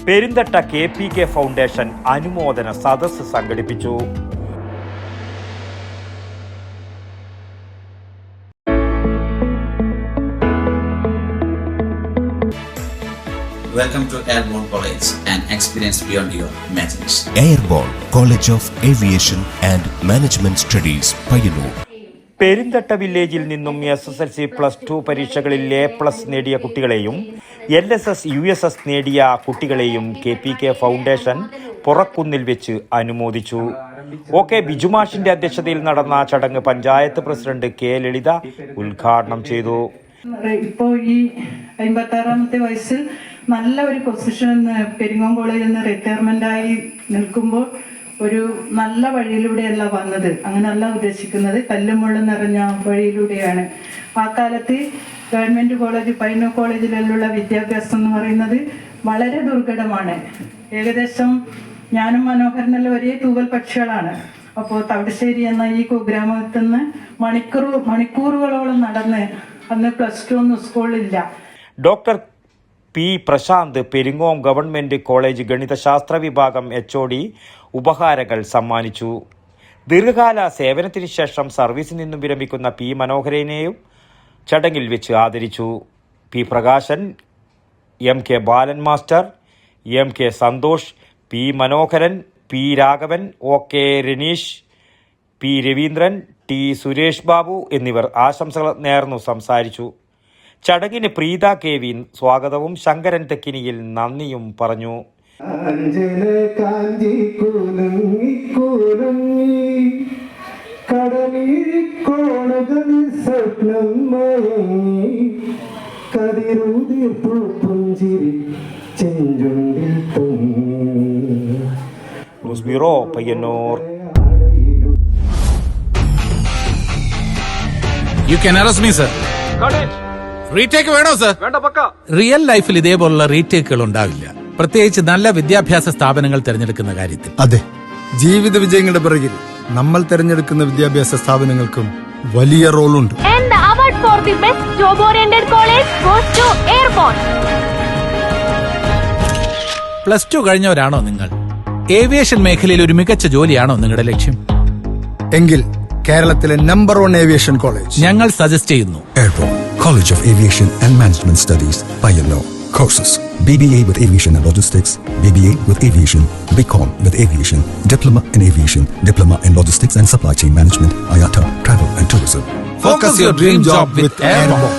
Perinthatta KPK foundation അനുമോദന സദസ്സ് സംഘടിപ്പിച്ചു. Welcome to Airborne College, an experience beyond your imagination. Airborne College of Aviation and Management Studies, Payyanur. Perinthatta വില്ലേജിൽ നിന്നും SSLC +2 പരീക്ഷകളിൽ A+ നേടിയ കുട്ടികളെയും LSS USS നേടിയ കുട്ടികളെയും KPK ഫൗണ്ടേഷൻ പുറക്കുന്നിൽ വെച്ച് അനുമോദിച്ചു. OK ബിജുമാഷിന്റെ അധ്യക്ഷതയിൽ നടന്ന ചടങ്ങ് പഞ്ചായത്ത് പ്രസിഡന്റ് K ലളിത ഉദ്ഘാടനം ചെയ്തു. ഇപ്പോൾ ഈ 56ാമത്തെ വയസ്സിൽ നല്ല ഒരു പൊസിഷൻ പെരിങ്ങോം കോളേജിൽ നിന്ന് റിട്ടയർമെന്റ് ആയി നിൽക്കുമ്പോൾ ഒരു നല്ല വഴിയിലൂടെയല്ല വന്നത്, അങ്ങനെയല്ല ഉദ്ദേശിക്കുന്നത്, കല്ലും മുള്ളും നിറഞ്ഞ വഴിയിലൂടെയാണ്. ആ കാലത്ത് ഗവൺമെന്റ് കോളേജ് പയ്യന്നൂർ കോളേജിലുള്ള വിദ്യാഭ്യാസം എന്ന് പറയുന്നത് വളരെ ദുർഘടമാണ്. ഏകദേശം ഞാനും മനോഹരനെല്ലാം ഒരേ തൂവൽ പക്ഷികളാണ്. അപ്പോൾ തവിടശ്ശേരി എന്ന ഈ കുഗ്രാമത്തിൽ നിന്ന് മണിക്കൂറുകളോളം നടന്ന് അന്ന് +2 ഒന്നും സ്കൂളിലില്ല. Doctor P. Prasanth Peringome government college ഗണിതശാസ്ത്ര വിഭാഗം HOD ഉപഹാരങ്ങൾ സമ്മാനിച്ചു. ദീർഘകാല സേവനത്തിന് ശേഷം സർവീസിൽ നിന്നും വിരമിക്കുന്ന P. മനോഹരനെയും ചടങ്ങിൽ വെച്ച് ആദരിച്ചു. P. Prakashan, MK Balan master, MK Santhosh, P. Manoharan, P. Raghavan, OK Ranish, P. Raveendran, T. Suresh Babu എന്നിവർ ആശംസകൾ നേർന്നു സംസാരിച്ചു. ചടങ്ങിന് പ്രീത KV സ്വാഗതവും ശങ്കരൻ തെക്കിനിയിൽ നന്ദിയും പറഞ്ഞു. News bureau, Payyanur. You can arrest me, sir. Retake വേണോ സർ? റിയൽ ലൈഫിൽ ഇതേപോലുള്ള റീടേക്കുകൾ ഉണ്ടാവില്ല, പ്രത്യേകിച്ച് നല്ല വിദ്യാഭ്യാസ സ്ഥാപനങ്ങൾ തിരഞ്ഞെടുക്കുന്ന കാര്യത്തിൽ. അതെ, ജീവിത വിജയങ്ങളുടെ പിറകിൽ നമ്മൾ തിരഞ്ഞെടുക്കുന്ന വിദ്യാഭ്യാസ സ്ഥാപനങ്ങൾക്കും വലിയ റോളുണ്ട്. +2 കഴിഞ്ഞവരാണോ നിങ്ങൾ? ഏവിയേഷൻ മേഖലയിൽ ഒരു മികച്ച ജോലിയാണോ നിങ്ങളുടെ ലക്ഷ്യം? എങ്കിൽ കേരളത്തിലെ നമ്പർ 1 ഏവിയേഷൻ കോളേജ് ഞങ്ങൾ സജസ്റ്റ് ചെയ്യുന്നു. Airborne College of Aviation and Management Studies, Payyanur. Courses: BBA with Aviation and Logistics, BBA with Aviation, BCom with Aviation, Diploma in Aviation, Diploma in Logistics and Supply Chain Management, IATA, Travel and Tourism. Focus your dream job with Airborne.